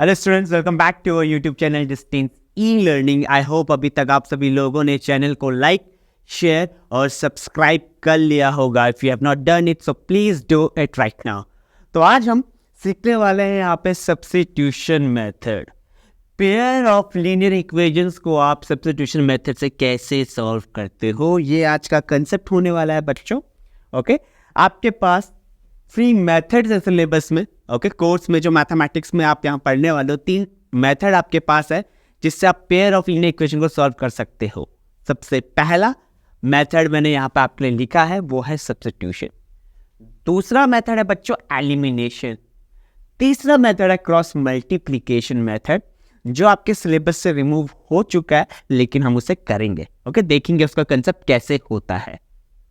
Hello students, welcome back to our YouTube channel distance e learning. I hope अभी तक आप सभी लोगों ने चैनल को लाइक, शेयर और सब्सक्राइब कर लिया होगा। If you have not done it so please do it right now. तो आज हम सीखने वाले हैं यहाँ पे substitution method. Pair of linear equations को आप सब्स्टिट्यूशन मेथड से कैसे सॉल्व करते हो, ये आज का कंसेप्ट होने वाला है बच्चों। ओके, आपके पास फ्री मेथड्स है सिलेबस में। ओके, कोर्स में जो मैथमेटिक्स में आप यहाँ पढ़ने वाले हो, 3 मेथड आपके पास है जिससे आप पेयर ऑफ लीनियर इक्वेशन को सॉल्व कर सकते हो। सबसे पहला मेथड मैंने यहाँ पे आपके लिए लिखा है, वो है सब्स्टिट्यूशन। दूसरा मेथड है बच्चों एलिमिनेशन। तीसरा मेथड है क्रॉस मल्टीप्लिकेशन मेथड, जो आपके सिलेबस से रिमूव हो चुका है लेकिन हम उसे करेंगे। ओके, देखेंगे उसका कंसेप्ट कैसे होता है।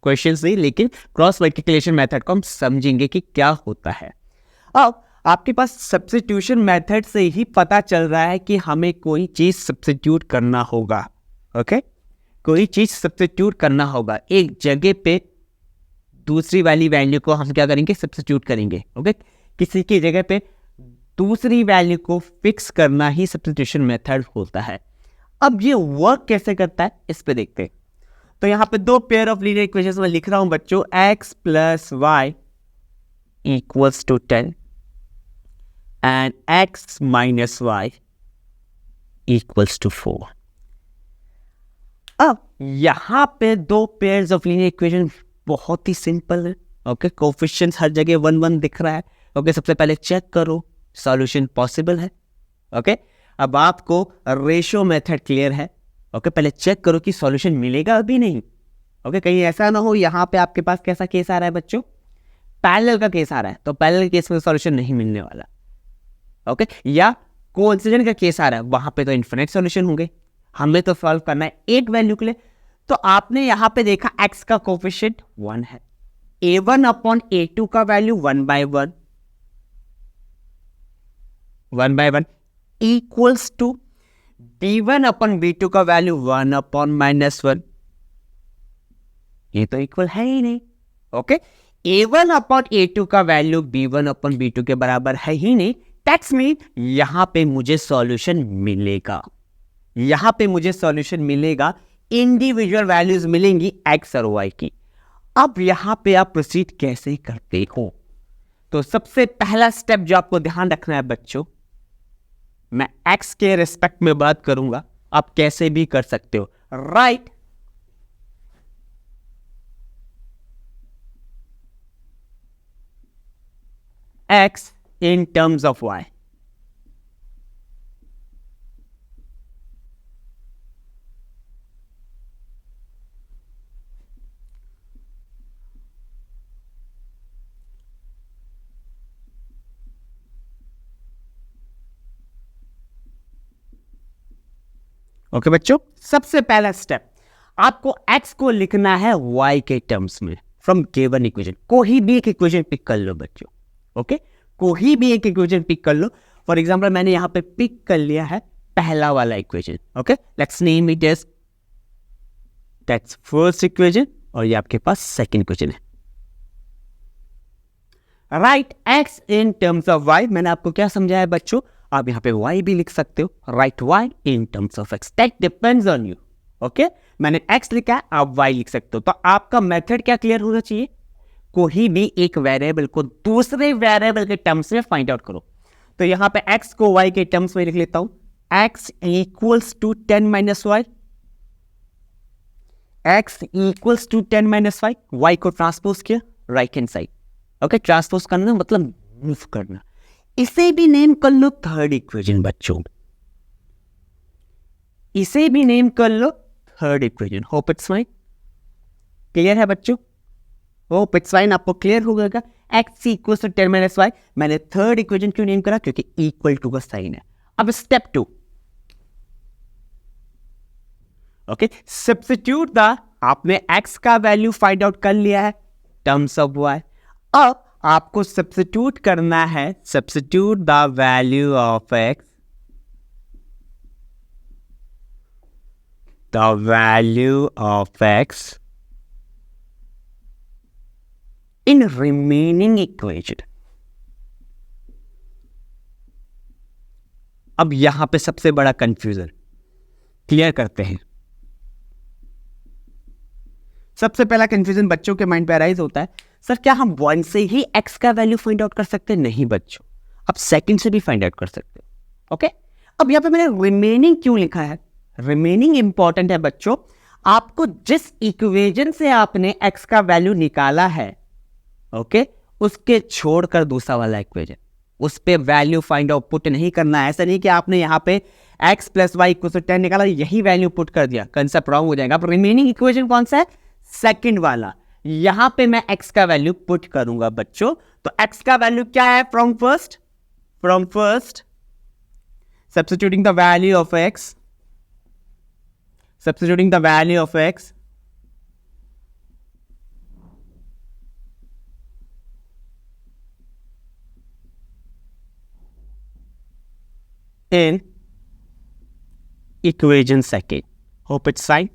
क्वेश्चन नहीं, लेकिन क्रॉस मल्टीप्लिकेशन मेथड को हम समझेंगे कि क्या होता है। अब आपके पास सब्स्टिट्यूशन मेथड से ही पता चल रहा है कि हमें कोई चीज सब्स्टिट्यूट करना होगा। ओके, कोई चीज सब्स्टिट्यूट करना होगा, एक जगह पे दूसरी वाली वैल्यू को हम क्या करेंगे, सब्स्टिट्यूट करेंगे। ओके, किसी की जगह पे दूसरी वैल्यू को फिक्स करना ही सब्स्टिट्यूशन मेथड होता है। अब ये वर्क कैसे करता है इस पे देखते हैं। तो यहाँ पे 2 पेयर ऑफ लीनियर इक्वेशंस में लिख रहा हूं बच्चों, x plus y equals to 10 and x minus y equals to 4। अब यहाँ पे 2 पेयर्स ऑफ लीनियर इक्वेशन बहुत ही सिंपल है। ओके, कोफिशिएंट्स हर जगह 1 1 दिख रहा है। ओके, सबसे पहले चेक करो सॉल्यूशन पॉसिबल है। ओके, अब आपको रेशो मेथड क्लियर है। ओके, पहले चेक करो कि सॉल्यूशन मिलेगा अभी नहीं। ओके, कहीं ऐसा ना हो यहाँ पे आपके पास कैसा केस आ रहा है बच्चों, पैरेलल का केस आ रहा है, तो पैरेलल केस में सॉल्यूशन नहीं मिलने वाला। ओके, या कोइंसिडेंट का केस आ रहा है, वहां पे तो इन्फिनिट सॉल्यूशन होंगे। हमें तो सॉल्व करना है एक वैल्यू के लिए। तो आपने यहाँ पे देखा x का कोफिशिएंट 1 है, a1 अपॉन a2 का value 1/1 equals to b1 upon b2 का वैल्यू 1 अपॉन -1। ये तो इक्वल है ही नहीं। ओके, a1 अपॉन a2 का वैल्यू b1 अपॉन b2 के बराबर है ही नहीं। दैट्स मीन यहां पे मुझे सॉल्यूशन मिलेगा, यहां पे मुझे सॉल्यूशन मिलेगा, इंडिविजुअल वैल्यूज मिलेंगी x और y की। अब यहां पे आप प्रोसीड कैसे करते हो, तो सबसे पहला स्टेप जो आपको ध्यान रखना है बच्चों, मैं x के रेस्पेक्ट में बात करूंगा, आप कैसे भी कर सकते हो। Right, x in terms of y। Okay बच्चों, सबसे पहला स्टेप आपको x को लिखना है y के टर्म्स में फ्रॉम गिवन इक्वेशन। कोई भी एक इक्वेशन पिक कर लो बच्चों। ओके, कोई भी एक इक्वेशन पिक कर लो। फॉर एग्जांपल मैंने यहां पे पिक कर लिया है पहला वाला equation. Okay, let's name it as that's first equation, और ये आपके पास सेकंड इक्वेशन है। Right, x in terms of y। मैंने आपको क्या समझाया बच्चों, आप यहाँ पे y भी लिख सकते हो। Right, y in terms of x, that depends on you. Okay, मैंने x लिखा है, आप y लिख सकते हो। तो आपका मेथड क्या क्लियर होना चाहिए, कोई भी एक वेरिएबल को दूसरे वेरिएबल के टर्म्स में फाइंड आउट करो। तो यहाँ पे x को y के टर्म्स में लिख लेता हूं, x equals to 10 minus y, x equals to 10 minus y, y को ट्रांसपोज किया right hand side. Okay, transpose करना मतलब मूव करना। इसे भी नेम कर लो थर्ड इक्वेशन बच्चों, इसे भी नेम कर लो third equation. Hope it's fine, clear है बच्चों? होप इट्स फाइन, आपको क्लियर हो गया। x equals to 10 minus y, मैंने थर्ड इक्वेशन क्यों नेम करा, क्योंकि इक्वल टू का साइन है। अब स्टेप 2, ओके, सब्स्टिट्यूट द, आपने x का वैल्यू फाइंड आउट कर लिया है टर्म्स ऑफ y। अब आपको सब्स्टिट्यूट करना है, substitute the value of x, the value of x in remaining equation। अब यहां पे सबसे बड़ा कंफ्यूजन क्लियर करते हैं। सबसे पहला कंफ्यूजन बच्चों के माइंड पे अराइज होता है, सर क्या हम 1 से ही x का वैल्यू फाइंड आउट कर सकते हैं? नहीं बच्चों, आप सेकंड से भी फाइंड आउट कर सकते हो। ओके, अब यहां पे मैंने रिमेनिंग क्यों लिखा है? रिमेनिंग इंपॉर्टेंट है बच्चों। आपको जिस इक्वेशन से आपने x का वैल्यू निकाला है, ओके, उसके छोड़कर दूसरा वाला इक्वेशन, उस पे वैल्यू फाइंड आउट पुट नहीं करना है। ऐसा नहीं कि आपने यहाँ पे x + y = 10 निकाला, यही वैल्यू पुट कर दिया, कंसेप्ट रॉन्ग हो जाएगा। अब रिमेनिंग इक्वेशन कौन सा है? सेकंड वाला। यहां पे मैं x का वैल्यू पुट करूंगा बच्चों। तो x का वैल्यू क्या है? From first substituting the value of x in equation second. Hope it's fine.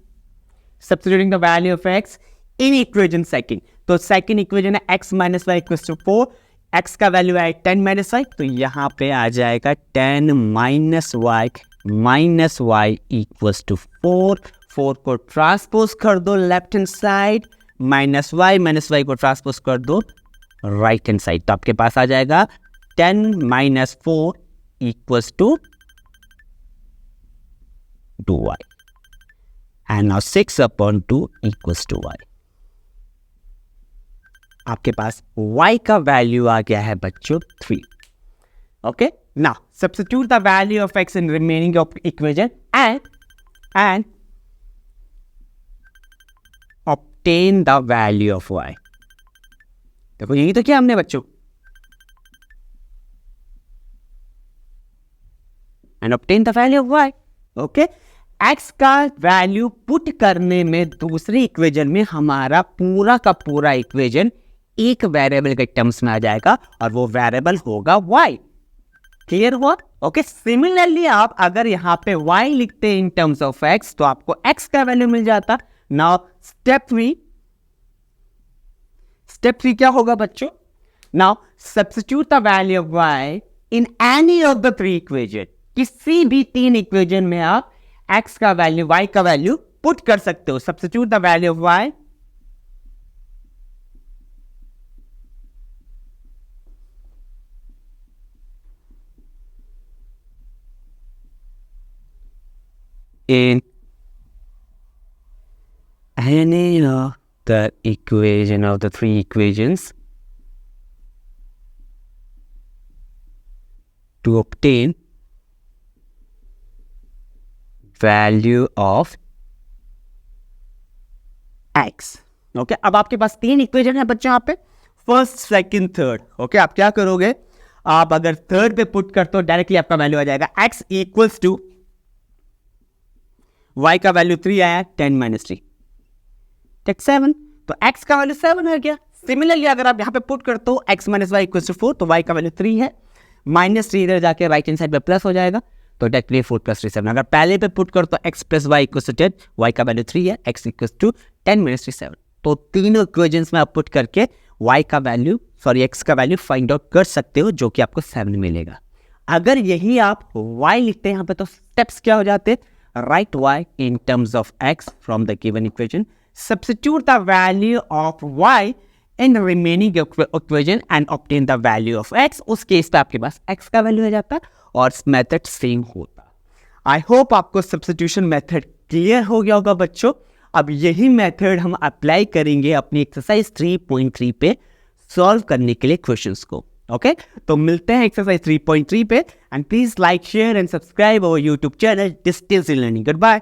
Substituting the value of x in equation second. तो सेकंड इक्वेशन है x - y = 4, x का वैल्यू है 10 - y, तो यहाँ पे आ जाएगा 10 - y = 4। 4 को ट्रांसपोज कर दो लेफ्ट हैंड साइड, -y को ट्रांसपोज कर दो राइट हैंड साइड, तो आपके पास आ जाएगा 10 - 4 = 2y, and now 6/2 = y। आपके पास y का वैल्यू आ गया है बच्चों 3। Okay, now substitute the value of x in remaining of equation and obtain the value of y। देखो यही तो किया हमने बच्चों, and obtain the value of y। Okay, x का वैल्यू पुट करने में दूसरी इक्वेशन में हमारा पूरा का पूरा इक्वेशन एक वेरिएबल के टर्म्स में आ जाएगा और वो वेरिएबल होगा y। क्लियर हुआ? ओके, सिमिलरली आप अगर यहाँ पे y लिखते हैं इन टर्म्स ऑफ x, तो आपको x का वैल्यू मिल जाता। नाउ स्टेप 3 क्या होगा बच्चों? Now substitute the value of y in any of the 3 equation. किसी भी 3 इक्वेशन में आप x का वैल्यू, y का वैल्यू पुट कर सकते हो। Substitute the value of y in any of the equation of the 3 equations to obtain value of x। Okay, अब आपके पास 3 इक्वेशन है बच्चों यहाँ पे, फर्स्ट, सेकंड, थर्ड। ओके, आप क्या करोगे? आप अगर थर्ड पे पुट करते हो डायरेक्टली आपका वैल्यू आ जाएगा x = y का वैल्यू 3 आया, 10 - 3 टेक 7, तो x का वैल्यू 7 हो गया। सिमिलरली अगर आप यहाँ पे पुट करते हो x - y = 4, तो y का वैल्यू 3 है, -3 इधर जाके राइट हैंड साइड पे प्लस हो जाएगा, तो डायरेक्टली 4 + 3 7। अगर पहले पे पुट करते हो x + y = 10, y का वैल्यू 3 है, x = 10 - 3 7। तो तीनों इक्वेशंस में आप पुट करके x का वैल्यू फाइंड आउट कर सकते हो, जो कि आपको 7 मिलेगा। अगर यही आप y लिखते हैं यहाँ पे, तो स्टेप्स क्या हो जाते हैं? Write y in terms of x from the given equation. Substitute the value of y in the remaining equation and obtain the value of x. उस केस पे आपके पास x का वैल्यू आ जाता और मेथड सेम होता। आई होप आपको substitution method clear हो गया होगा बच्चों। अब यही मेथड हम अप्लाई करेंगे अपनी एक्सरसाइज 3.3 पे सॉल्व करने के लिए क्वेश्चंस को। ओके, तो मिलते हैं एक्सरसाइज 3.3 पे, and please like, share and subscribe our YouTube channel distance learning. Good bye.